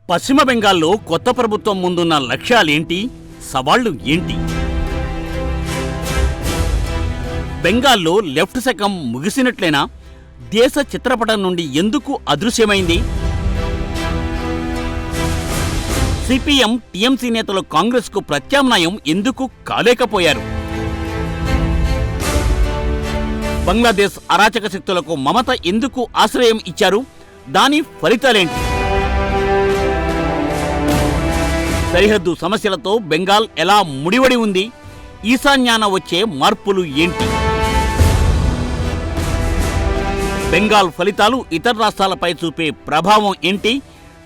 పశ్చిమ బెంగాల్లో కొత్త ప్రభుత్వం ముందున్న లక్ష్యాలేంటి, సవాళ్లు ఏంటి? బెంగాల్లో లెఫ్ట్ శకం ముగిసినట్లేనా? దేశ చిత్రపటం నుండి ఎందుకు అదృశ్యమైంది? సిపిఎం, టీఎంసీ నేతలు కాంగ్రెస్కు ప్రత్యామ్నాయం ఎందుకు కాలేకపోయారు? బంగ్లాదేశ్ అరాచక శక్తులకు మమత ఎందుకు ఆశ్రయం ఇచ్చారు? దాని ఫలితాలేంటి? సరిహద్దు సమస్యలతో బెంగాల్ ఎలా ముడివడి ఉంది? ఈశాన్యాన వచ్చే మార్పులు ఏంటి? బెంగాల్ ఫలితాలు ఇతర రాష్ట్రాలపై చూపే ప్రభావం ఏంటి?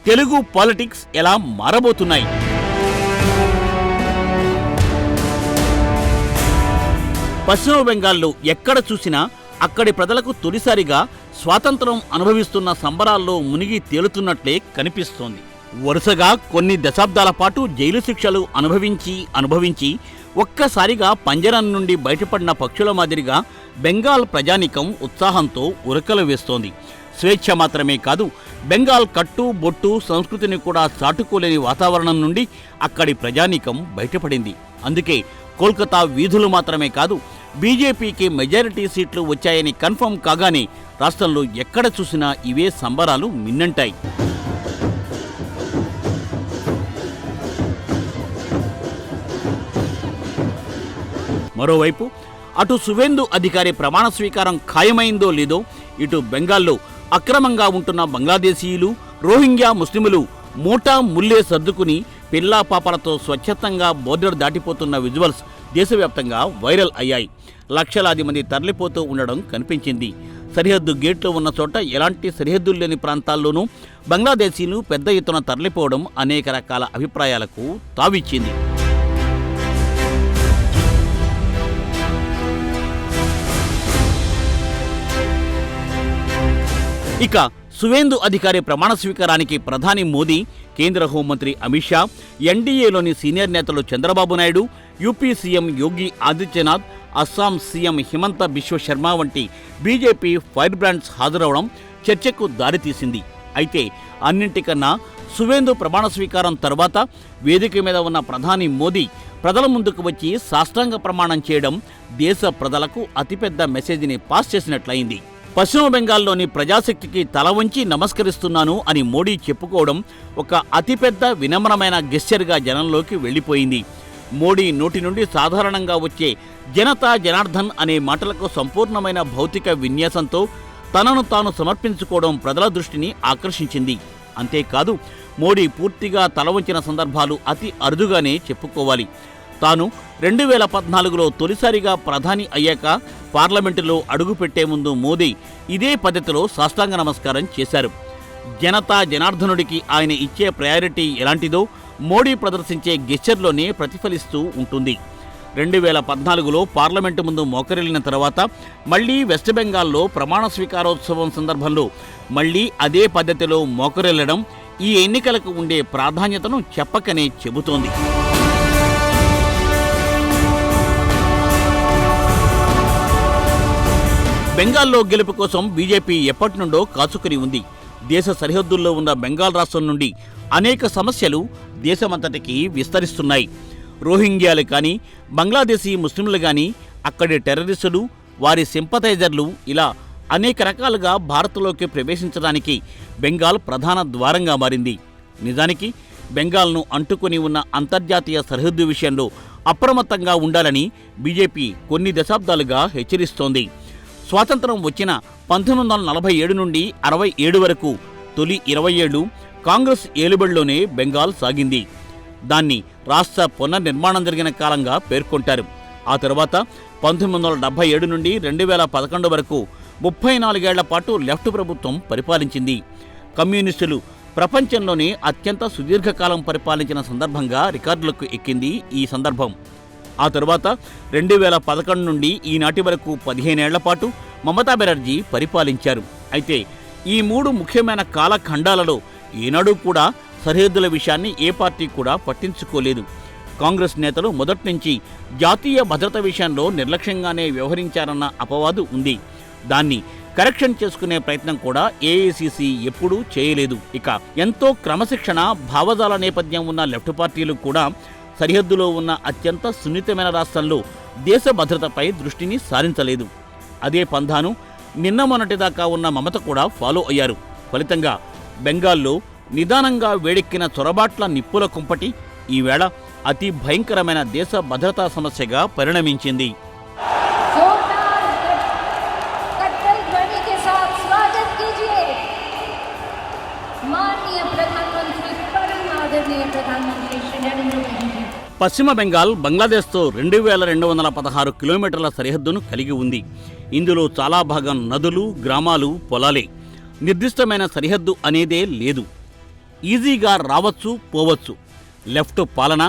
తెలుగు పాలిటిక్స్ ఎలా మారబోతున్నాయి? పశ్చిమ బెంగాల్లో ఎక్కడ చూసినా అక్కడి ప్రజలకు తొలిసారిగా స్వాతంత్రం అనుభవిస్తున్న సంబరాల్లో మునిగి తేలుతున్నట్లే కనిపిస్తోంది. వరుసగా కొన్ని దశాబ్దాల పాటు జైలు శిక్షలు అనుభవించి ఒక్కసారిగా పంజరం నుండి బయటపడిన పక్షుల మాదిరిగా బెంగాల్ ప్రజానీకం ఉత్సాహంతో ఉరకలు వేస్తోంది. స్వేచ్ఛ మాత్రమే కాదు, బెంగాల్ కట్టు బొట్టు సంస్కృతిని కూడా చాటుకోలేని వాతావరణం నుండి అక్కడి ప్రజానీకం బయటపడింది. అందుకే కోల్కతా వీధులు మాత్రమే కాదు, బీజేపీకి మెజారిటీ సీట్లు వచ్చాయని కన్ఫర్మ్ కాగానే రాష్ట్రంలో ఎక్కడ చూసినా ఇవే సంబరాలు మిన్నంటాయి. మరోవైపు అటు సువేందు అధికారి ప్రమాణ స్వీకారం ఖాయమైందో లేదో, ఇటు బెంగాల్లో అక్రమంగా ఉంటున్న బంగ్లాదేశీయులు, రోహింగ్యా ముస్లిములు మూటా ముల్లే సర్దుకుని పిల్లా పాపలతో స్వచ్ఛతంగా బోర్డర్ దాటిపోతున్న విజువల్స్ దేశవ్యాప్తంగా వైరల్ అయ్యాయి. లక్షలాది మంది తరలిపోతూ ఉండడం కనిపించింది. సరిహద్దు గేట్లు ఉన్న చోట ఎలాంటి సరిహద్దులు లేని ప్రాంతాల్లోనూ బంగ్లాదేశీలు పెద్ద ఎత్తున తరలిపోవడం అనేక రకాల అభిప్రాయాలకు తావిచ్చింది. ఇక సువేందు అధికారి ప్రమాణ స్వీకారానికి ప్రధాని మోదీ, కేంద్ర హోంమంత్రి అమిత్ షా, ఎన్డీఏలోని సీనియర్ నేతలు Chandrababu Naidu, UP CM Yogi Adityanath, Assam CM Himanta Biswa Sharma వంటి బీజేపీ ఫైర్ బ్రాండ్స్ హాజరవడం చర్చకు దారితీసింది. అయితే అన్నింటికన్నా సువేందు ప్రమాణ స్వీకారం తర్వాత వేదిక మీద ఉన్న ప్రధాని మోదీ ప్రజల ముందుకు వచ్చి సాష్టాంగ ప్రమాణం చేయడం దేశ ప్రజలకు అతిపెద్ద మెసేజ్ని పాస్ చేసినట్లయింది. పశ్చిమ బెంగాల్లోని ప్రజాశక్తికి తల వంచి నమస్కరిస్తున్నాను అని మోడీ చెప్పుకోవడం ఒక అతిపెద్ద వినమ్రమైన గెస్చర్గా జనంలోకి వెళ్ళిపోయింది. మోడీ నోటి నుండి సాధారణంగా వచ్చే జనతా జనార్దన్ అనే మాటలకు సంపూర్ణమైన భౌతిక విన్యాసంతో తనను తాను సమర్పించుకోవడం ప్రజల దృష్టిని ఆకర్షించింది. అంతేకాదు, మోడీ పూర్తిగా తల వంచిన సందర్భాలు అతి అరుదుగానే చెప్పుకోవాలి. తాను 2014లో తొలిసారిగా ప్రధాని అయ్యాక పార్లమెంటులో అడుగుపెట్టే ముందు మోదీ ఇదే పద్ధతిలో సాష్టాంగ నమస్కారం చేశారు. జనతా జనార్దనుడికి ఆయన ఇచ్చే ప్రయారిటీ ఎలాంటిదో మోడీ ప్రదర్శించే గెస్చర్లోనే ప్రతిఫలిస్తూ ఉంటుంది. 2014లో పార్లమెంటు ముందు మోకరిల్లిన తర్వాత మళ్లీ వెస్ట్ బెంగాల్లో ప్రమాణ స్వీకారోత్సవం సందర్భంలో మళ్లీ అదే పద్ధతిలో మోకరిల్లడం ఈ ఎన్నికలకు ఉండే ప్రాధాన్యతను చెప్పకనే చెబుతోంది. బెంగాల్లో గెలుపు కోసం బీజేపీ ఎప్పటి నుండో కాచుకుని ఉంది. దేశ సరిహద్దుల్లో ఉన్న బెంగాల్ రాష్ట్రం నుండి అనేక సమస్యలు దేశమంతటికి విస్తరిస్తున్నాయి. రోహింగ్యాలు కానీ, బంగ్లాదేశీ ముస్లింలు కానీ, అక్కడి టెర్రరిస్టులు, వారి సింపథైజర్లు ఇలా అనేక రకాలుగా భారత్లోకి ప్రవేశించడానికి బెంగాల్ ప్రధాన ద్వారంగా మారింది. నిజానికి బెంగాల్ను అంటుకొని ఉన్న అంతర్జాతీయ సరిహద్దు విషయంలో అప్రమత్తంగా ఉండాలని బీజేపీ కొన్ని దశాబ్దాలుగా హెచ్చరిస్తోంది. స్వాతంత్రం వచ్చిన 1947 నుండి 67 వరకు తొలి 20 ఏళ్లు కాంగ్రెస్ ఏలుబడిలోనే బెంగాల్ సాగింది. దాన్ని రాష్ట్ర పునర్నిర్మాణం జరిగిన కాలంగా పేర్కొంటారు. ఆ తర్వాత 1977 నుండి 2011 వరకు 34 ఏళ్ల పాటు లెఫ్ట్ ప్రభుత్వం పరిపాలించింది. కమ్యూనిస్టులు ప్రపంచంలోనే అత్యంత సుదీర్ఘకాలం పరిపాలించిన సందర్భంగా రికార్డులకు ఎక్కింది ఈ సందర్భం. ఆ తరువాత 2011 నుండి ఈనాటి వరకు 15 ఏళ్ల పాటు మమతా బెనర్జీ పరిపాలించారు. అయితే ఈ 3 ముఖ్యమైన కాలఖండాలలో ఏనాడు కూడా సరిహద్దుల విషయాన్ని ఏ పార్టీ కూడా పట్టించుకోలేదు. కాంగ్రెస్ నేతలు మొదటి నుంచి జాతీయ భద్రత విషయంలో నిర్లక్ష్యంగానే వ్యవహరించారన్న అపవాదు ఉంది. దాన్ని కరెక్షన్ చేసుకునే ప్రయత్నం కూడా ఏఐసిసి ఎప్పుడూ చేయలేదు. ఇక ఎంతో క్రమశిక్షణ, భావజాల నేపథ్యం ఉన్న లెఫ్ట్ పార్టీలు కూడా సరిహద్దులో ఉన్న అత్యంత సున్నితమైన రాష్ట్రంలో దేశ భద్రతపై దృష్టిని సారించలేదు. అదే పంథాను నిన్న మొన్నటిదాకా ఉన్న మమత కూడా ఫాలో అయ్యారు. ఫలితంగా బెంగాల్లో నిదానంగా వేడెక్కిన చొరబాట్ల నిప్పుల కుంపటి ఈవేళ అతి భయంకరమైన దేశ భద్రతా సమస్యగా పరిణమించింది. పశ్చిమ బెంగాల్ బంగ్లాదేశ్తో 2216 కిలోమీటర్ల సరిహద్దును కలిగి ఉంది. ఇందులో చాలా భాగం నదులు, గ్రామాలు, పొలాలే. నిర్దిష్టమైన సరిహద్దు అనేదే లేదు. ఈజీగా రావచ్చు, పోవచ్చు. లెఫ్ట్ పాలన,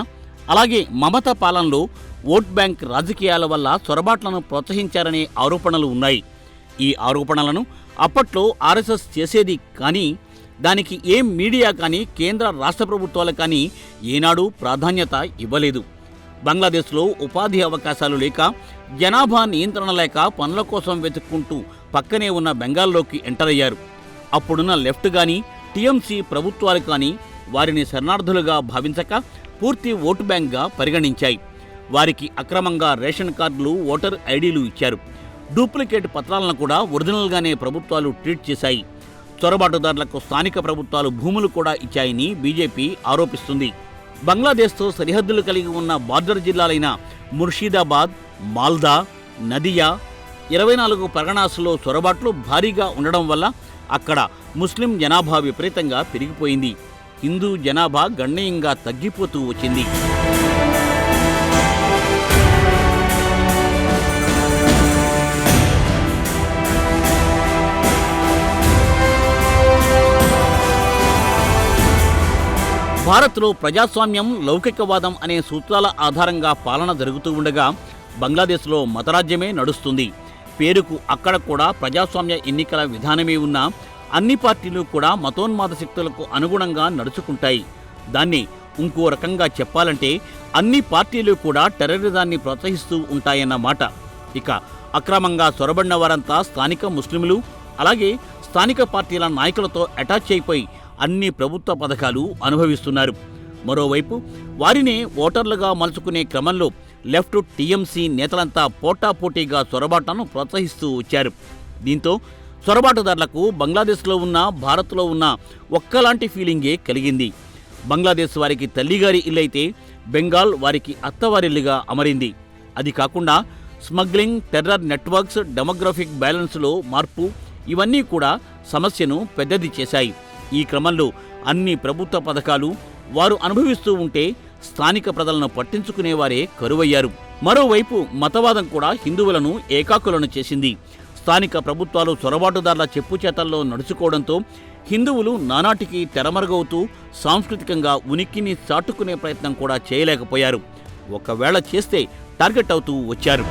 అలాగే మమత పాలనలో ఓట్ బ్యాంక్ రాజకీయాల వల్ల చొరబాట్లను ప్రోత్సహించారనే ఆరోపణలు ఉన్నాయి. ఈ ఆరోపణలను అప్పట్లో ఆర్ఎస్ఎస్ చేసేది, కానీ దానికి ఏం మీడియా కానీ కేంద్ర రాష్ట్ర ప్రభుత్వాలు కానీ ఏనాడూ ప్రాధాన్యత ఇవ్వలేదు. బంగ్లాదేశ్లో ఉపాధి అవకాశాలు లేక, జనాభా నియంత్రణ లేక పనుల కోసం వెతుక్కుంటూ పక్కనే ఉన్న బెంగాల్లోకి ఎంటర్ అయ్యారు. అప్పుడున్న లెఫ్ట్ కానీ టీఎంసీ ప్రభుత్వాలు కానీ వారిని శరణార్థులుగా భావించక పూర్తి ఓటు బ్యాంక్గా పరిగణించాయి. వారికి అక్రమంగా రేషన్ కార్డులు, ఓటర్ ఐడీలు ఇచ్చారు. డూప్లికేట్ పత్రాలను కూడా ఒరిజినల్గానే ప్రభుత్వాలు ట్రీట్ చేశాయి. చొరబాటుదారులకు స్థానిక ప్రభుత్వాలు భూములు కూడా ఇచ్చాయని బీజేపీ ఆరోపిస్తుంది. బంగ్లాదేశ్తో సరిహద్దులు కలిగి ఉన్న బార్డర్ జిల్లాలైన ముర్షిదాబాద్, మాల్దా, నదియా, 24 పరగనాసులో చొరబాట్లు భారీగా ఉండడం వల్ల అక్కడ ముస్లిం జనాభా విపరీతంగా పెరిగిపోయింది. హిందూ జనాభా గణనీయంగా తగ్గిపోతూ వచ్చింది. భారత్లో ప్రజాస్వామ్యం, లౌకికవాదం అనే సూత్రాల ఆధారంగా పాలన జరుగుతూ ఉండగా బంగ్లాదేశ్లో మతరాజ్యమే నడుస్తుంది. పేరుకు అక్కడ కూడా ప్రజాస్వామ్య ఎన్నికల విధానమే ఉన్నా అన్ని పార్టీలు కూడా మతోన్మాద శక్తులకు అనుగుణంగా నడుచుకుంటాయి. దాన్ని ఇంకో రకంగా చెప్పాలంటే అన్ని పార్టీలు కూడా టెర్రరిజాన్ని ప్రోత్సహిస్తూ ఉంటాయన్న మాట. ఇక అక్రమంగా చొరబడిన వారంతా స్థానిక ముస్లింలు, అలాగే స్థానిక పార్టీల నాయకులతో అటాచ్ అయిపోయి అన్ని ప్రభుత్వ పథకాలు అనుభవిస్తున్నారు. మరోవైపు వారినే ఓటర్లుగా మలుచుకునే క్రమంలో లెఫ్ట్ టీఎంసీ నేతలంతా పోటాపోటీగా చొరబాట్లను ప్రోత్సహిస్తూ వచ్చారు. దీంతో చొరబాటుదారులకు బంగ్లాదేశ్లో ఉన్న, భారత్లో ఉన్న ఒక్కలాంటి ఫీలింగే కలిగింది. బంగ్లాదేశ్ వారికి తల్లిగారి ఇల్లైతే బెంగాల్ వారికి అత్తవారిల్లుగా అమరింది. అది కాకుండా స్మగ్లింగ్, టెర్రర్ నెట్వర్క్స్, డెమోగ్రఫిక్ బ్యాలెన్స్లో మార్పు, ఇవన్నీ కూడా సమస్యను పెద్దది చేశాయి. ఈ క్రమంలో అన్ని ప్రభుత్వ పథకాలు వారు అనుభవిస్తూ ఉంటే స్థానిక ప్రజలను పట్టించుకునేవారే కరువయ్యారు. మరోవైపు మతవాదం కూడా హిందువులను ఏకాకులను చేసింది. స్థానిక ప్రభుత్వాలు చొరబాటుదారుల చెప్పుచేతల్లో నడుచుకోవడంతో హిందువులు నానాటికి తెరమరుగవుతూ సాంస్కృతికంగా ఉనికిని చాటుకునే ప్రయత్నం కూడా చేయలేకపోయారు. ఒకవేళ చేస్తే టార్గెట్ అవుతూ వచ్చారు.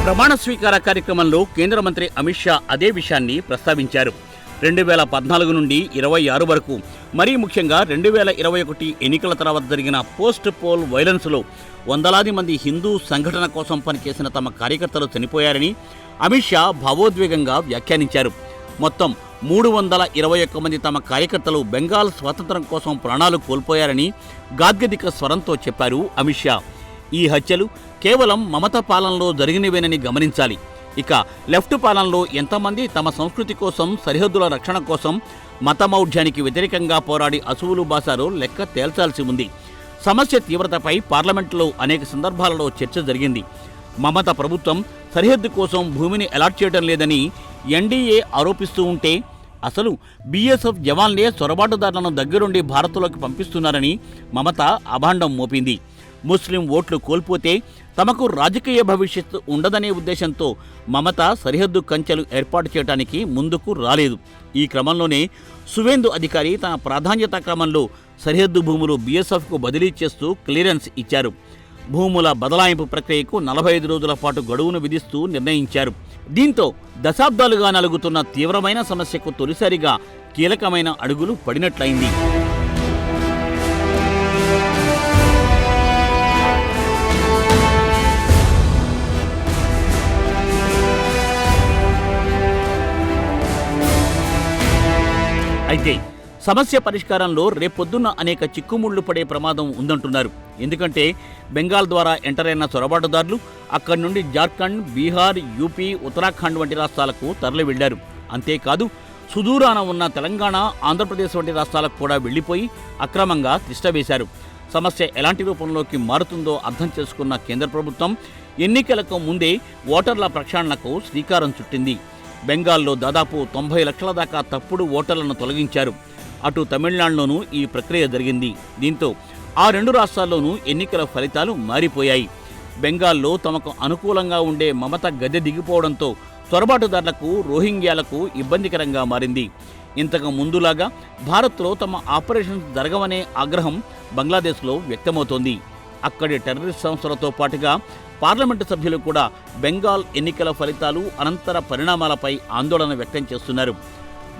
ప్రమాణ స్వీకార కార్యక్రమంలో కేంద్ర మంత్రి అమిత్ షా అదే విషయాన్ని ప్రస్తావించారు. 2014 నుండి 26 వరకు, మరీ ముఖ్యంగా 2021 ఎన్నికల తర్వాత జరిగిన పోస్ట్ పోల్ వైలెన్స్లో వందలాది మంది హిందూ సంఘటన కోసం పనిచేసిన తమ కార్యకర్తలు చనిపోయారని అమిత్ షా భావోద్వేగంగా వ్యాఖ్యానించారు. మొత్తం 321 మంది తమ కార్యకర్తలు బెంగాల్ స్వాతంత్ర్యం కోసం ప్రాణాలు కోల్పోయారని గాద్గదిక స్వరంతో చెప్పారు అమిత్ షా. ఈ హత్యలు కేవలం మమత పాలనలో జరిగినవేనని గమనించాలి. ఇక లెఫ్ట్ పాలనలో ఎంతమంది తమ సంస్కృతి కోసం, సరిహద్దుల రక్షణ కోసం, మతమౌఢ్యానికి వ్యతిరేకంగా పోరాడి అసువులు బాసారో లెక్క తేల్చాల్సి ఉంది. సమస్య తీవ్రతపై పార్లమెంటులో అనేక సందర్భాలలో చర్చ జరిగింది. మమత ప్రభుత్వం సరిహద్దు కోసం భూమిని అలాట్ చేయడం లేదని ఎన్డీఏ ఆరోపిస్తూ ఉంటే అసలు బీఎస్ఎఫ్ జవాన్లే చొరబాటుదారులను దగ్గరుండి భారత్లోకి పంపిస్తున్నారని మమత అభాండం మోపింది. ముస్లిం ఓట్లు కోల్పోతే తమకు రాజకీయ భవిష్యత్తు ఉండదనే ఉద్దేశంతో మమత సరిహద్దు కంచెలు ఏర్పాటు చేయడానికి ముందుకు రాలేదు. ఈ క్రమంలోనే సువేందు అధికారి తన ప్రాధాన్యత క్రమంలో సరిహద్దు భూములు బీఎస్ఎఫ్కు బదిలీ చేస్తూ క్లియరెన్స్ ఇచ్చారు. భూముల బదలాయింపు ప్రక్రియకు 45 రోజుల పాటు గడువును విధిస్తూ నిర్ణయించారు. దీంతో దశాబ్దాలుగా నలుగుతున్న తీవ్రమైన సమస్యకు తొలిసారిగా కీలకమైన అడుగులు పడినట్లయింది. సమస్య పరిష్కారంలో రేపొద్దున్న అనేక చిక్కుముళ్లు పడే ప్రమాదం ఉందంటున్నారు. ఎందుకంటే బెంగాల్ ద్వారా ఎంటర్ అయిన చొరబాటుదారులు అక్కడి నుండి జార్ఖండ్, బీహార్, యూపీ, ఉత్తరాఖండ్ వంటి రాష్ట్రాలకు తరలి వెళ్లారు. అంతేకాదు సుదూరాన ఉన్న తెలంగాణ, ఆంధ్రప్రదేశ్ వంటి రాష్ట్రాలకు కూడా వెళ్లిపోయి అక్రమంగా తిష్టవేశారు. సమస్య ఎలాంటి రూపంలోకి మారుతుందో అర్థం చేసుకున్న కేంద్ర ప్రభుత్వం ఎన్నికలకు ముందే ఓటర్ల ప్రక్షాళనకు శ్రీకారం చుట్టింది. బెంగాల్లో దాదాపు 90 లక్షల దాకా తప్పుడు ఓటర్లను తొలగించారు. అటు తమిళనాడులోనూ ఈ ప్రక్రియ జరిగింది. దీంతో ఆ రెండు రాష్ట్రాల్లోనూ ఎన్నికల ఫలితాలు మారిపోయాయి. బెంగాల్లో తమకు అనుకూలంగా ఉండే మమత గద్దె దిగిపోవడంతో చొరబాటుదారులకు, రోహింగ్యాలకు ఇబ్బందికరంగా మారింది. ఇంతకు ముందులాగా భారత్లో తమ ఆపరేషన్స్ జరగవనే ఆగ్రహం బంగ్లాదేశ్లో వ్యక్తమవుతోంది. అక్కడి టెర్రరిస్ట్ సంస్థలతో పాటుగా పార్లమెంటు సభ్యులు కూడా బెంగాల్ ఎన్నికల ఫలితాలు, అనంతర పరిణామాలపై ఆందోళన వ్యక్తం చేస్తున్నారు.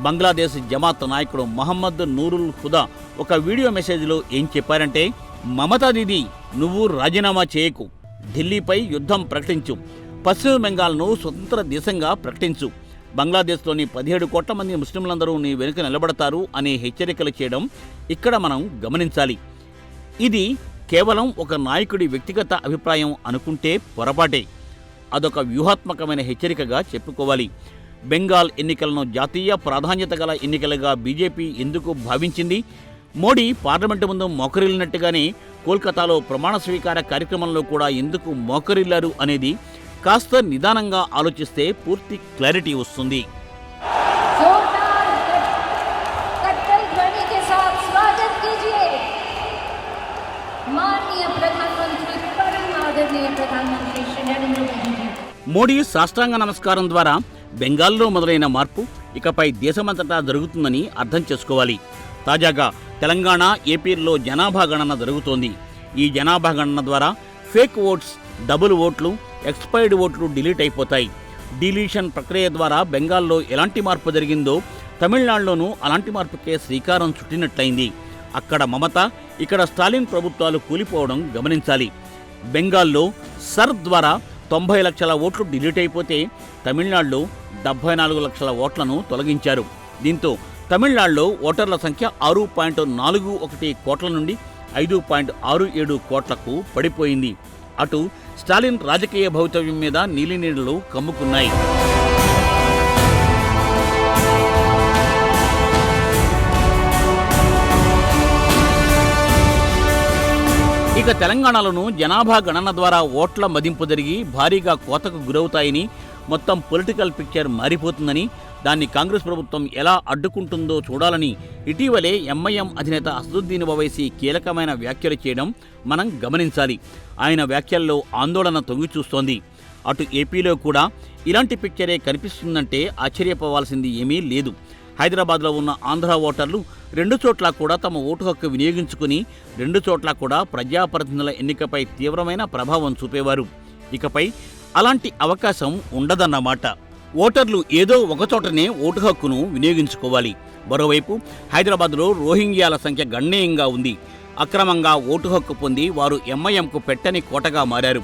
బంగ్లాదేశ్ జమాత్ నాయకుడు మహమ్మద్ నూరుల్ హుదా ఒక వీడియో మెసేజ్లో ఏం చెప్పారంటే, మమతా దీదీ, నువ్వు రాజీనామా చేయకు, ఢిల్లీపై యుద్ధం ప్రకటించు, పశ్చిమ బెంగాల్ను స్వతంత్ర దేశంగా ప్రకటించు, బంగ్లాదేశ్లోని 17 కోట్ల మంది ముస్లింలందరూ నీ వెనుక నిలబడతారు అనే హెచ్చరికలు చేయడం ఇక్కడ మనం గమనించాలి. ఇది కేవలం ఒక నాయకుడి వ్యక్తిగత అభిప్రాయం అనుకుంటే పొరపాటే. అదొక వ్యూహాత్మకమైన హెచ్చరికగా చెప్పుకోవాలి. బెంగాల్ ఎన్నికలను జాతీయ ప్రాధాన్యత గల ఎన్నికలుగా బీజేపీ ఎందుకు భావించింది? మోడీ పార్లమెంటు ముందు మోకరిల్లినట్టుగానే కోల్కతాలో ప్రమాణ స్వీకార కార్యక్రమంలో కూడా ఎందుకు మోకరిల్లారు అనేది కాస్త నిదానంగా ఆలోచిస్తే పూర్తి క్లారిటీ వస్తుంది. మోడీ సాష్టాంగ నమస్కారం ద్వారా బెంగాల్లో మొదలైన మార్పు ఇకపై దేశమంతటా జరుగుతుందని అర్థం చేసుకోవాలి. తాజాగా తెలంగాణ, ఏపీల్లో జనాభా గణన జరుగుతోంది. ఈ జనాభా గణన ద్వారా ఫేక్ ఓట్స్, డబుల్ ఓట్లు, ఎక్స్పైర్డ్ ఓట్లు డిలీట్ అయిపోతాయి. డిలీషన్ ప్రక్రియ ద్వారా బెంగాల్లో ఎలాంటి మార్పు జరిగిందో తమిళనాడులోనూ అలాంటి మార్పుకే శ్రీకారం చుట్టినట్లయింది. అక్కడ మమత, ఇక్కడ స్టాలిన్ ప్రభుత్వాలు కూలిపోవడం గమనించాలి. బెంగాల్లో సర్ ద్వారా 90 లక్షల ఓట్లు డిలీట్ అయిపోతే తమిళనాడులో 74 లక్షల ఓట్లను తొలగించారు. దీంతో తమిళనాడులో ఓటర్ల సంఖ్య 6.41 కోట్ల నుండి 5.67 కోట్లకు పడిపోయింది. అటు స్టాలిన్ రాజకీయ భవితవ్యం మీద నీలినీడలు కమ్ముకున్నాయి. ఇక తెలంగాణలోనూ జనాభా గణన ద్వారా ఓట్ల మదింపు జరిగి భారీగా కోతకు గురవుతాయని, మొత్తం పొలిటికల్ పిక్చర్ మారిపోతుందని, దాన్ని కాంగ్రెస్ ప్రభుత్వం ఎలా అడ్డుకుంటుందో చూడాలని ఇటీవలే ఎంఐఎం అధినేత అసదుద్దీన్ ఓవైసీ కీలకమైన వ్యాఖ్యలు చేయడం మనం గమనించాలి. ఆయన వ్యాఖ్యల్లో ఆందోళన తొంగిచూస్తోంది. అటు ఏపీలో కూడా ఇలాంటి పిక్చరే కనిపిస్తుందంటే ఆశ్చర్యపోవాల్సింది ఏమీ లేదు. హైదరాబాద్లో ఉన్న ఆంధ్ర ఓటర్లు 2 చోట్ల కూడా తమ ఓటు హక్కు వినియోగించుకుని 2 చోట్ల కూడా ప్రజాప్రతినిధుల ఎన్నికపై తీవ్రమైన ప్రభావం చూపేవారు. ఇకపై అలాంటి అవకాశం ఉండదన్నమాట. ఓటర్లు ఏదో ఒకచోటనే ఓటు హక్కును వినియోగించుకోవాలి. మరోవైపు హైదరాబాద్లో రోహింగ్యాల సంఖ్య గణనీయంగా ఉంది. అక్రమంగా ఓటు హక్కు పొంది వారు ఎంఐఎంకు పెట్టని కోటగా మారారు.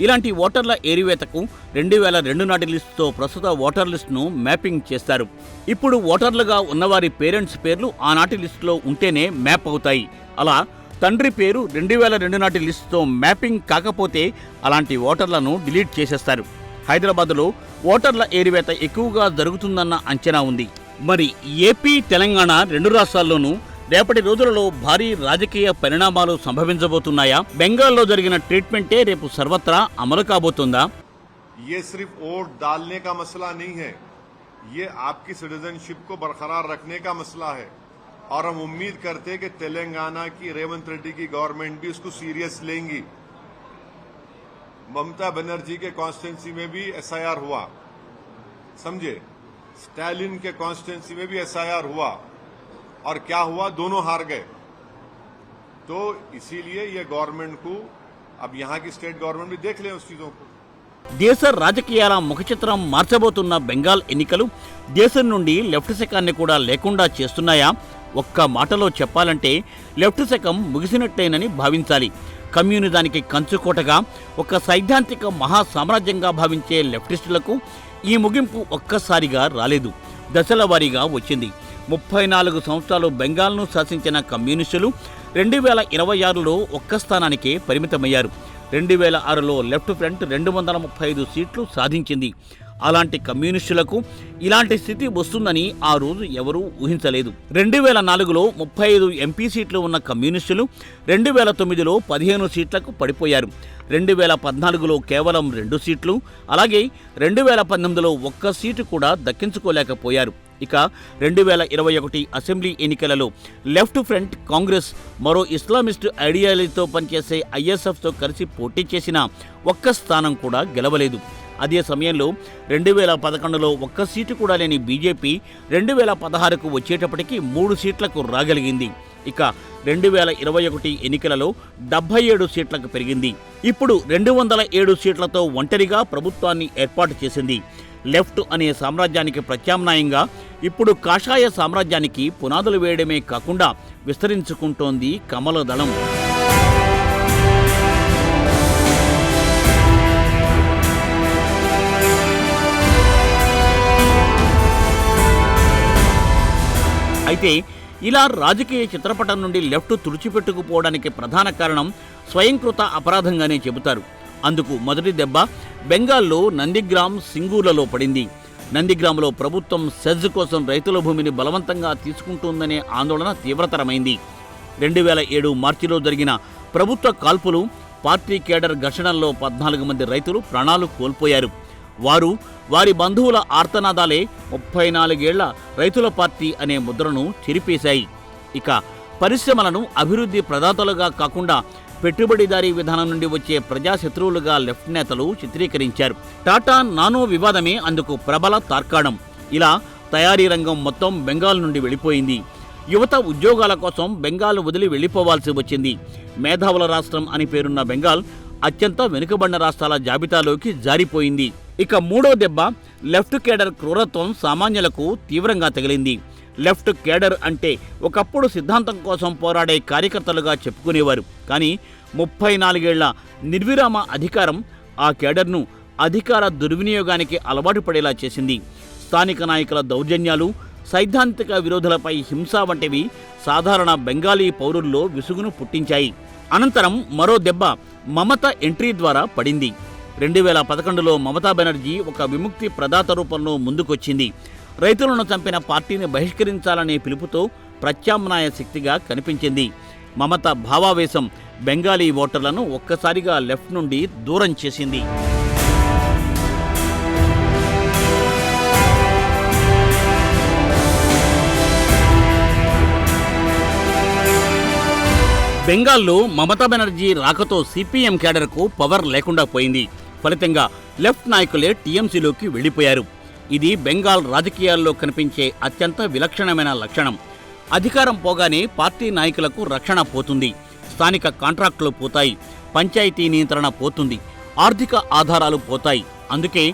ఇలాంటి ఓటర్ల ఏరివేతకు 2002 నాటి లిస్టుతో ప్రస్తుత ఓటర్ లిస్టును మ్యాపింగ్ చేస్తారు. ఇప్పుడు ఓటర్లుగా ఉన్నవారి పేరెంట్స్ పేర్లు ఆనాటి లిస్టులో ఉంటేనే మ్యాప్ అవుతాయి. అలా తండ్రి పేరు 2002 నాటి లిస్టుతో మ్యాపింగ్ కాకపోతే అలాంటి ఓటర్లను డిలీట్ చేసేస్తారు. హైదరాబాద్లో ఓటర్ల ఏరివేత ఎక్కువగా జరుగుతుందన్న అంచనా ఉంది. మరి ఏపీ, తెలంగాణ 2 రాష్ట్రాల్లోనూ రేపటి రోజులలో భారీ రాజకీయ పరిణామాలు సంభవించబోతున్నాయా? బెంగాల్లో జరిగిన ట్రీట్మెంటే రేపు సర్వత్రా అమలు కాబోతుందా? ये सिर्फ वोट डालने का मसला नहीं है, ये आपकी सिटीजनशिप को बरकरार रखने का मसला है। और हम उम्मीद करते हैं कि तेलंगाना की रेवंत रेड्डी की गवर्नमेंट भी उसको सीरियस लेंगी। ममता बनर्जी के कॉन्स्टिट्यूंसी में भी एसआईआर हुआ, समझे, स्टालिन के कॉन्स्टिट्यूंसी में भी एसआईआर हुआ, और क्या हुआ, दोनों हार गए। तो इसीलिए ये गवर्नमेंट को अब यहाँ की स्टेट गवर्नमेंट भी देख लें उस चीजों को। దేశ రాజకీయాల ముఖచిత్రం మార్చబోతున్న బెంగాల్ ఎన్నికలు దేశం నుండి లెఫ్ట్ శకాన్ని కూడా లేకుండా చేస్తున్నాయా? ఒక్క మాటలో చెప్పాలంటే లెఫ్ట్ శకం ముగిసినట్టేనని భావించాలి. కమ్యూనిజానికి కంచుకోటగా ఒక సైద్ధాంతిక మహాసామ్రాజ్యంగా భావించే లెఫ్టిస్టులకు ఈ ముగింపు ఒక్కసారిగా రాలేదు, దశల వారీగా వచ్చింది. 34 సంవత్సరాలు బెంగాల్ను శాసించిన కమ్యూనిస్టులు 2026లో ఒక్క స్థానానికే పరిమితమయ్యారు. 2006లో లెఫ్ట్ ఫ్రంట్ 235 సీట్లు సాధించింది. అలాంటి కమ్యూనిస్టులకు ఇలాంటి స్థితి వస్తుందని ఆ రోజు ఎవరూ ఊహించలేదు. 2004లో 35 ఎంపీ సీట్లు ఉన్న కమ్యూనిస్టులు 2009లో 15 సీట్లకు పడిపోయారు. 2014లో కేవలం 2 సీట్లు, అలాగే 2019లో ఒక్క సీటు కూడా దక్కించుకోలేకపోయారు. ఇక 2021 అసెంబ్లీ ఎన్నికలలో లెఫ్ట్ ఫ్రంట్ కాంగ్రెస్ మరో ఇస్లామిస్ట్ ఐడియాలజీతో పనిచేసే ఐఎస్ఎఫ్తో కలిసి పోటీ చేసిన ఒక్క స్థానం కూడా గెలవలేదు. అదే సమయంలో 2011లో ఒక్క సీటు కూడా లేని బీజేపీ 2016కు వచ్చేటప్పటికి 3 సీట్లకు రాగలిగింది. ఇక 2021 ఎన్నికలలో 77 సీట్లకు పెరిగింది. ఇప్పుడు 207 సీట్లతో ఒంటరిగా ప్రభుత్వాన్ని ఏర్పాటు చేసింది. లెఫ్ట్ అనే సామ్రాజ్యానికి ప్రత్యామ్నాయంగా ఇప్పుడు కాషాయ సామ్రాజ్యానికి పునాదులు వేయడమే కాకుండా విస్తరించుకుంటోంది కమల దళం. అయితే ఇలా రాజకీయ చిత్రపటం నుండి లెఫ్ట్ తుడిచిపెట్టుకుపోవడానికి ప్రధాన కారణం స్వయంకృత అపరాధంగానే చెబుతారు. అందుకు మొదటి దెబ్బ బెంగాల్లో నందిగ్రామ్, సింగూర్లలో పడింది. నందిగ్రామ్లో ప్రభుత్వం సెజ్ కోసం రైతుల భూమిని బలవంతంగా తీసుకుంటుందనే ఆందోళన తీవ్రతరమైంది. 2007 మార్చిలో జరిగిన ప్రభుత్వ కాల్పులు, పార్టీ కేడర్ ఘర్షణల్లో 14 మంది రైతులు ప్రాణాలు కోల్పోయారు. వారి బంధువుల ఆర్తనాదాలే 34 ఏళ్ల రైతుల పార్టీ అనే ముద్రను చెరిపేశాయి. ఇక పరిశ్రమలను అభివృద్ధి ప్రదాతలుగా కాకుండా పెట్టుబడిదారీ విధానం నుండి వచ్చే ప్రజాశత్రువులుగా లెఫ్ట్ నేతలు చిత్రీకరించారు. టాటా నానో వివాదమే అందుకు ప్రబల తార్కాణం. ఇలా తయారీ రంగం మొత్తం బెంగాల్ నుండి వెళ్ళిపోయింది. యువత ఉద్యోగాల కోసం బెంగాల్ వదిలి వెళ్ళిపోవాల్సి వచ్చింది. మేధావుల రాష్ట్రం అని పేరున్న బెంగాల్ అత్యంత వెనుకబడిన రాష్ట్రాల జాబితాలోకి జారిపోయింది. ఇక మూడో దెబ్బ లెఫ్ట్ కేడర్ క్రూరత్వం సామాన్యులకు తీవ్రంగా తగిలింది. లెఫ్ట్ కేడర్ అంటే ఒకప్పుడు సిద్ధాంతం కోసం పోరాడే కార్యకర్తలుగా చెప్పుకునేవారు. కానీ 34 ఏళ్ల నిర్విరామ అధికారం ఆ కేడర్ను అధికార దుర్వినియోగానికి అలవాటు పడేలా చేసింది. స్థానిక నాయకుల దౌర్జన్యాలు, సైద్ధాంతిక విరోధులపై హింస వంటివి సాధారణ బెంగాలీ పౌరుల్లో విసుగును పుట్టించాయి. అనంతరం మరో దెబ్బ మమత ఎంట్రీ ద్వారా పడింది. 2011లో మమతా బెనర్జీ ఒక విముక్తి ప్రదాత రూపంలో ముందుకొచ్చింది. రైతులను చంపిన పార్టీని బహిష్కరించాలనే పిలుపుతో ప్రత్యామ్నాయ శక్తిగా కనిపించింది. మమత భావావేశం బెంగాలీ ఓటర్లను ఒక్కసారిగా లెఫ్ట్ నుండి దూరం చేసింది. బెంగాల్లో మమతా బెనర్జీ రాకతో సిపిఎం కేడర్కు పవర్ లేకుండా పోయింది. ఫలితంగా లెఫ్ట్ నాయకులే టీఎంసీలోకి వెళ్లిపోయారు. ఇది బెంగాల్ రాజకీయాల్లో కనిపించే అత్యంత విలక్షణమైన లక్షణం. అధికారం పోగానే పార్టీ నాయకులకు రక్షణ పోతుంది, స్థానిక కాంట్రాక్టులు పోతాయి, పంచాయతీ నియంత్రణ పోతుంది, ఆర్థిక ఆధారాలు పోతాయి. అందుకే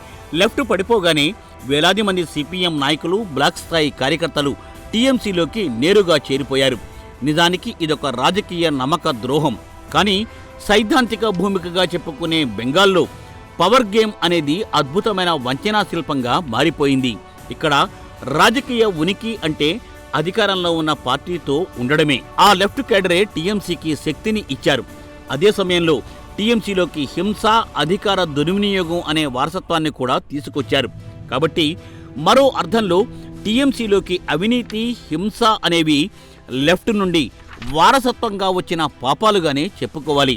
లెఫ్ట్ పడిపోగానే వేలాది మంది సిపిఎం నాయకులు, బ్లాక్ స్థాయి కార్యకర్తలు టీఎంసీలోకి నేరుగా చేరిపోయారు. నిజానికి ఇదొక రాజకీయ నమ్మక ద్రోహం. కానీ సైద్ధాంతిక భూమికగా చెప్పుకునే బెంగాల్లో పవర్ గేమ్ అనేది అద్భుతమైన వంచనా శిల్పంగా మారిపోయింది. ఇక్కడ రాజకీయ ఉనికి అంటే అధికారంలో ఉన్న పార్టీతో ఉండడమే. ఆ లెఫ్ట్ కేడరే టీఎంసీకి శక్తిని ఇచ్చారు. అదే సమయంలో టీఎంసీలోకి హింస, అధికార దుర్వినియోగం అనే వారసత్వాన్ని కూడా తీసుకొచ్చారు. కాబట్టి మరో అర్థంలో టీఎంసీలోకి అవినీతి, హింస అనేవి లెఫ్ట్ నుండి వారసత్వంగా వచ్చిన పాపాలుగానే చెప్పుకోవాలి.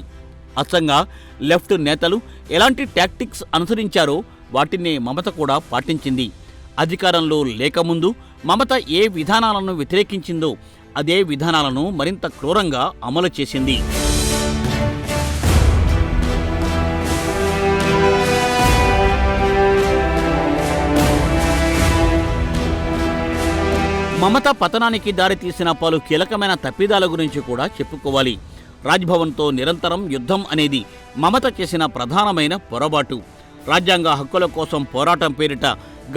అచ్చంగా లెఫ్ట్ నేతలు ఎలాంటి టాక్టిక్స్ అనుసరించారో వాటినే మమత కూడా పాటించింది. అధికారంలో లేకముందు మమత ఏ విధానాలను వ్యతిరేకించిందో అదే విధానాలను మరింత క్రూరంగా అమలు చేసింది. మమత పతనానికి దారితీసిన పలు కీలకమైన తప్పిదాల గురించి కూడా చెప్పుకోవాలి. రాజ్భవన్తో నిరంతరం యుద్ధం అనేది మమత చేసిన ప్రధానమైన పొరపాటు. రాజ్యాంగ హక్కుల కోసం పోరాటం పేరిట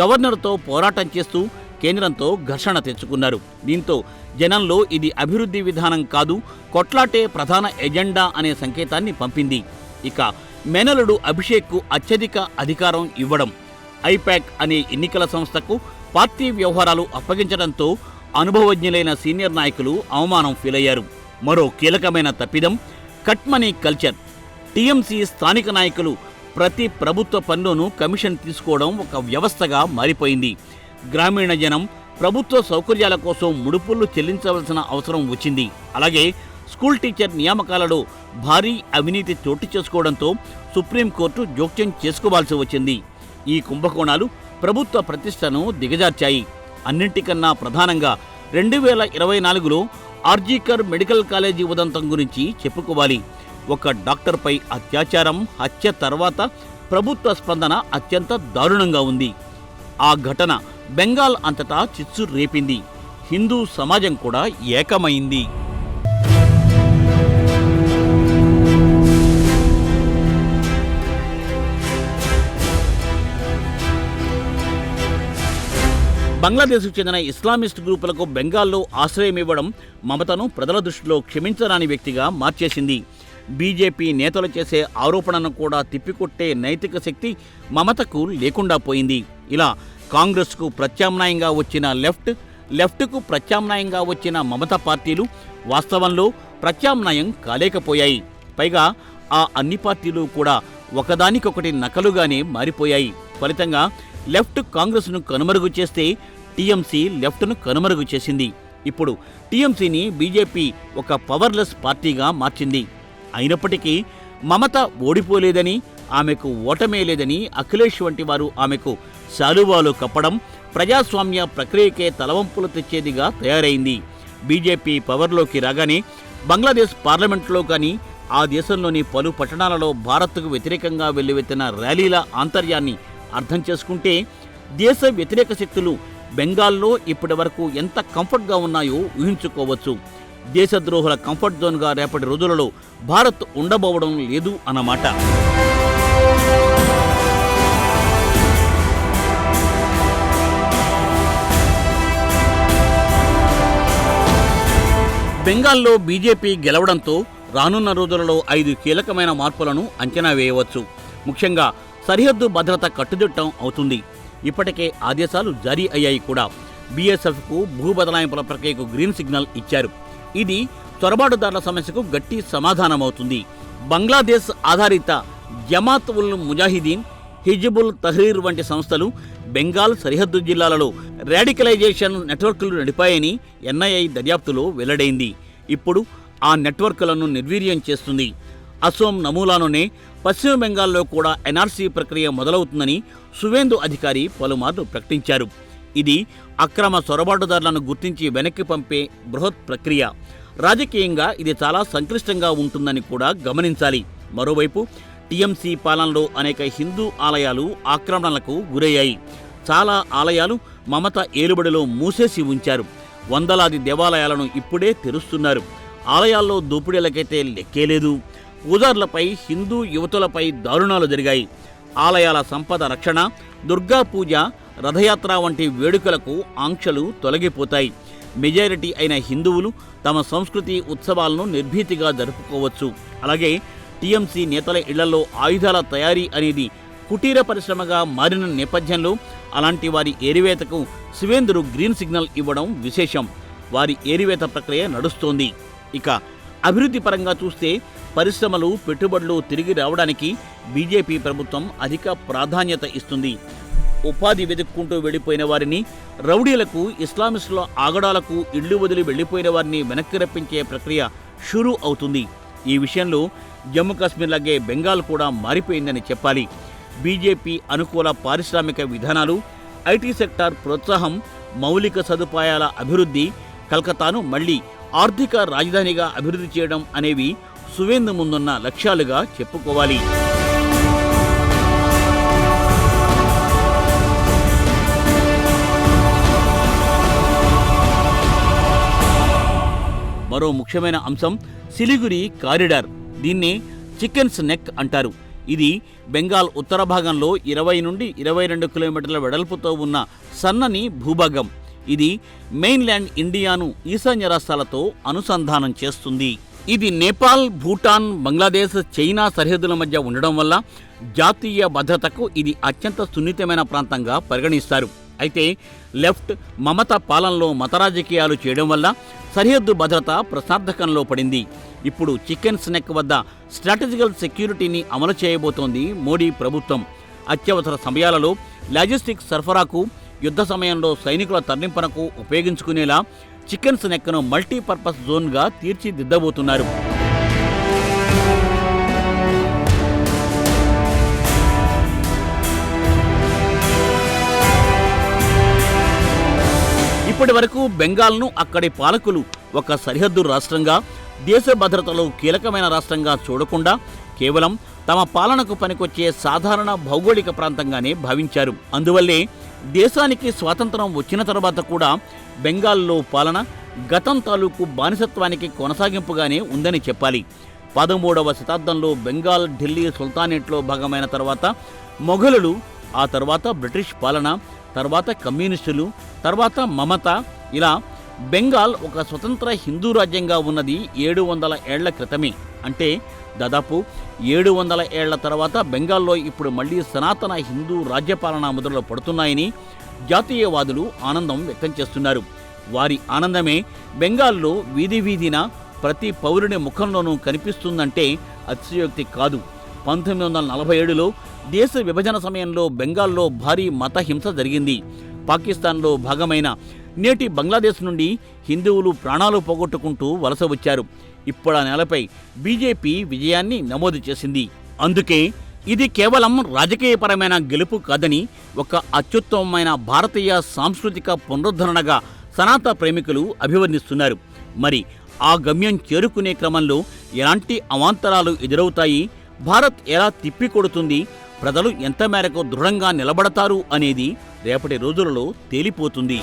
గవర్నర్తో పోరాటం చేస్తూ కేంద్రంతో ఘర్షణ తెచ్చుకున్నారు. దీంతో జనంలో ఇది అభివృద్ధి విధానం కాదు, కొట్లాటే ప్రధాన ఎజెండా అనే సంకేతాన్ని పంపింది. ఇక మేనలుడు అభిషేక్కు అత్యధిక అధికారం ఇవ్వడం, ఐపాక్ అనే ఎన్నికల సంస్థకు పార్టీ వ్యవహారాలు అప్పగించడంతో అనుభవజ్ఞులైన సీనియర్ నాయకులు అవమానం ఫీలయ్యారు. మరో కీలకమైన తప్పిదం కట్ మనీ కల్చర్. టీఎంసీ స్థానిక నాయకులు ప్రతి ప్రభుత్వ పనిలోనూ కమిషన్ తీసుకోవడం ఒక వ్యవస్థగా మారిపోయింది. గ్రామీణ జనం ప్రభుత్వ సౌకర్యాల కోసం ముడుపులు చెల్లించవలసిన అవసరం వచ్చింది. అలాగే స్కూల్ టీచర్ నియామకాలలో భారీ అవినీతి చోటు చేసుకోవడంతో సుప్రీంకోర్టు జోక్యం చేసుకోవాల్సి వచ్చింది. ఈ కుంభకోణాలు ప్రభుత్వ ప్రతిష్టను దిగజార్చాయి. అన్నింటికన్నా ప్రధానంగా 2024లో ఆర్జీకర్ మెడికల్ కాలేజీ ఉదంతం గురించి చెప్పుకోవాలి. ఒక డాక్టర్పై అత్యాచారం, హత్య తర్వాత ప్రభుత్వ స్పందన అత్యంత దారుణంగా ఉంది. ఆ ఘటన బెంగాల్ అంతటా చిచ్చు రేపింది. హిందూ సమాజం కూడా ఏకమైంది. బంగ్లాదేశ్కు చెందిన ఇస్లామిస్ట్ గ్రూపులకు బెంగాల్లో ఆశ్రయం ఇవ్వడం మమతను ప్రజల దృష్టిలో క్షమించరాని వ్యక్తిగా మార్చేసింది. బీజేపీ నేతలు చేసే ఆరోపణను కూడా తిప్పికొట్టే నైతిక శక్తి మమతకు లేకుండా పోయింది. ఇలా కాంగ్రెస్కు ప్రత్యామ్నాయంగా వచ్చిన లెఫ్ట్కు ప్రత్యామ్నాయంగా వచ్చిన మమత పార్టీలు వాస్తవంలో ప్రత్యామ్నాయం కాలేకపోయాయి. పైగా ఆ అన్ని పార్టీలు కూడా ఒకదానికొకటి నకలుగానే మారిపోయాయి. ఫలితంగా లెఫ్ట్ కాంగ్రెస్ను కనుమరుగు చేస్తే టీఎంసీ లెఫ్ట్ను కనుమరుగు చేసింది. ఇప్పుడు టీఎంసీని బీజేపీ ఒక పవర్లెస్ పార్టీగా మార్చింది. అయినప్పటికీ మమత ఓడిపోలేదని, ఆమెకు ఓటమే లేదని అఖిలేష్ వంటి వారు ఆమెకు శాలువాలు కప్పడం ప్రజాస్వామ్య ప్రక్రియకే తలవంపులు తెచ్చేదిగా తయారైంది. బీజేపీ పవర్లోకి రాగానే బంగ్లాదేశ్ పార్లమెంట్లో కానీ, ఆ దేశంలోని పలు పట్టణాలలో భారత్కు వ్యతిరేకంగా వెల్లువెత్తిన ర్యాలీల ఆంతర్యాన్ని అర్థం చేసుకుంటే దేశ వ్యతిరేక శక్తులు బెంగాల్లో ఇప్పటి వరకు ఎంత కంఫర్ట్గా ఉన్నాయో ఊహించుకోవచ్చు. దేశద్రోహుల కంఫర్ట్ జోన్గా రేపటి రోజులలో భారత్ ఉండబోవడం లేదు అన్నమాట. బెంగాల్లో బీజేపీ గెలవడంతో రానున్న రోజులలో 5 కీలకమైన మార్పులను అంచనా వేయవచ్చు. ముఖ్యంగా సరిహద్దు భద్రత కట్టుదిట్టం అవుతుంది. ఇప్పటికే ఆదేశాలు జారీ అయ్యాయి కూడా. బీఎస్ఎఫ్కు భూ బదలాయింపుల ప్రక్రియకు గ్రీన్ సిగ్నల్ ఇచ్చారు. ఇది చొరబాటుదారుల సమస్యకు గట్టి సమాధానమవుతుంది. బంగ్లాదేశ్ ఆధారిత జమాత్ ఉల్ ముజాహిదీన్, హిజ్బుల్ తహ్రీర్ వంటి సంస్థలు బెంగాల్ సరిహద్దు జిల్లాలలో రాడికలైజేషన్ నెట్వర్క్లు నడిపాయని ఎన్ఐఏ దర్యాప్తులో వెల్లడైంది. ఇప్పుడు ఆ నెట్వర్క్లను నిర్వీర్యం చేస్తుంది. అసోం నమూనాలోనే పశ్చిమ బెంగాల్లో కూడా ఎన్ఆర్సీ ప్రక్రియ మొదలవుతుందని సువేందు అధికారి పలుమార్లు ప్రకటించారు. ఇది అక్రమ చొరబాటుదారులను గుర్తించి వెనక్కి పంపే బృహత్ ప్రక్రియ. రాజకీయంగా ఇది చాలా సంక్లిష్టంగా ఉంటుందని కూడా గమనించాలి. మరోవైపు టీఎంసీ పాలనలో అనేక హిందూ ఆలయాలు ఆక్రమణలకు గురయ్యాయి. చాలా ఆలయాలు మమత ఏలుబడిలో మూసేసి ఉంచారు. వందలాది దేవాలయాలను ఇప్పుడే తెరుస్తున్నారు. ఆలయాల్లో దోపిడీలకైతే లెక్కేలేదు. పూజార్లపై, హిందూ యువతులపై దారుణాలు జరిగాయి. ఆలయాల సంపద రక్షణ, దుర్గా పూజ, రథయాత్ర వంటి వేడుకలకు ఆంక్షలు తొలగిపోతాయి. మెజారిటీ అయిన హిందువులు తమ సంస్కృతి ఉత్సవాలను నిర్భీతిగా జరుపుకోవచ్చు. అలాగే టీఎంసీ నేతల ఇళ్లలో ఆయుధాల తయారీ అనేది కుటీర పరిశ్రమగా మారిన నేపథ్యంలో అలాంటి వారి ఏరివేతకు శివేంద్రు గ్రీన్ సిగ్నల్ ఇవ్వడం విశేషం. వారి ఏరివేత ప్రక్రియ నడుస్తోంది. ఇక అభివృద్ధి పరంగా చూస్తే పరిశ్రమలు, పెట్టుబడులు తిరిగి రావడానికి బీజేపీ ప్రభుత్వం అధిక ప్రాధాన్యత ఇస్తుంది. ఉపాధి వెతుక్కుంటూ వెళ్లిపోయిన వారిని, రౌడీలకు, ఇస్లామిస్టుల ఆగడాలకు ఇళ్లు వదిలి వెళ్లిపోయిన వారిని వెనక్కి రప్పించే ప్రక్రియ షురూ అవుతుంది. ఈ విషయంలో జమ్మూ కాశ్మీర్ లాగే బెంగాల్ కూడా మారిపోయిందని చెప్పాలి. బీజేపీ అనుకూల పారిశ్రామిక విధానాలు, ఐటీ సెక్టార్ ప్రోత్సాహం, మౌలిక సదుపాయాల అభివృద్ధి, కలకత్తాను మళ్లీ ఆర్థిక రాజధానిగా అభివృద్ధి చేయడం అనేవి సువేందు ముందున్న లక్ష్యాలుగా చెప్పుకోవాలి. మరో ముఖ్యమైన అంశం సిలిగురి కారిడార్. దీన్నే చికెన్స్ నెక్ అంటారు. ఇది బెంగాల్ ఉత్తర భాగంలో 20 నుండి 22 కిలోమీటర్ల వెడల్పుతో ఉన్న సన్నని భూభాగం. ఇది మెయిన్ల్యాండ్ ఇండియాను ఈశాన్య రాష్ట్రాలతో అనుసంధానం చేస్తుంది. ఇది నేపాల్, భూటాన్, బంగ్లాదేశ్, చైనా సరిహద్దుల మధ్య ఉండడం వల్ల జాతీయ భద్రతకు ఇది అత్యంత సున్నితమైన ప్రాంతంగా పరిగణిస్తారు. అయితే లెఫ్ట్ మమత పాలనలో మత రాజకీయాలు చేయడం వల్ల సరిహద్దు భద్రత ప్రశ్నార్థకంలో పడింది. ఇప్పుడు చికెన్ స్నెక్ వద్ద స్ట్రాటజికల్ సెక్యూరిటీని అమలు చేయబోతోంది మోడీ ప్రభుత్వం. అత్యవసర సమయాలలో లాజిస్టిక్స్ సరఫరాకు, యుద్ధ సమయంలో సైనికుల తరలింపునకు ఉపయోగించుకునేలా చికెన్ స్నెక్ను మల్టీపర్పస్ జోన్గా తీర్చిదిద్దబోతున్నారు. ఇప్పటి వరకు బెంగాల్ను అక్కడి పాలకులు ఒక సరిహద్దు రాష్ట్రంగా, దేశ భద్రతలో కీలకమైన రాష్ట్రంగా చూడకుండా కేవలం తమ పాలనకు పనికొచ్చే సాధారణ భౌగోళిక ప్రాంతంగానే భావించారు. అందువల్లే దేశానికి స్వాతంత్రం వచ్చిన తర్వాత కూడా బెంగాల్లో పాలన గతం తాలూకు బానిసత్వానికి కొనసాగింపుగానే ఉందని చెప్పాలి. 13వ శతాబ్దంలో బెంగాల్ ఢిల్లీ సుల్తానేట్లో భాగమైన తర్వాత మొఘలులు, ఆ తర్వాత బ్రిటిష్ పాలన, తర్వాత కమ్యూనిస్టులు, తర్వాత మమత, ఇలా బెంగాల్ ఒక స్వతంత్ర హిందూ రాజ్యంగా ఉన్నది 700 ఏళ్ల క్రితమే. అంటే దాదాపు 700 ఏళ్ల తర్వాత బెంగాల్లో ఇప్పుడు మళ్లీ సనాతన హిందూ రాజ్యపాలన ముద్రలు పడుతున్నాయని జాతీయవాదులు ఆనందం వ్యక్తం చేస్తున్నారు. వారి ఆనందమే బెంగాల్లో వీధి వీధిన ప్రతి పౌరుని ముఖంలోనూ కనిపిస్తుందంటే అతిశయోక్తి కాదు. 1947లో దేశ విభజన సమయంలో బెంగాల్లో భారీ మత హింస జరిగింది. పాకిస్తాన్లో భాగమైన నేటి బంగ్లాదేశ్ నుండి హిందువులు ప్రాణాలు పోగొట్టుకుంటూ వలస వచ్చారు. ఇప్పుడు ఆ నేలపై బీజేపీ విజయాన్ని నమోదు చేసింది. అందుకే ఇది కేవలం రాజకీయపరమైన గెలుపు కాదని, ఒక అత్యుత్తమమైన భారతీయ సాంస్కృతిక పునరుద్ధరణగా సనాతన ప్రేమికులు అభివర్ణిస్తున్నారు. మరి ఆ గమ్యం చేరుకునే క్రమంలో ఎలాంటి అవాంతరాలు ఎదురవుతాయి, భారత్ ఎలా తిప్పికొడుతుంది, ప్రజలు ఎంత మేరకు దృఢంగా నిలబడతారు అనేది రేపటి రోజులలో తేలిపోతుంది.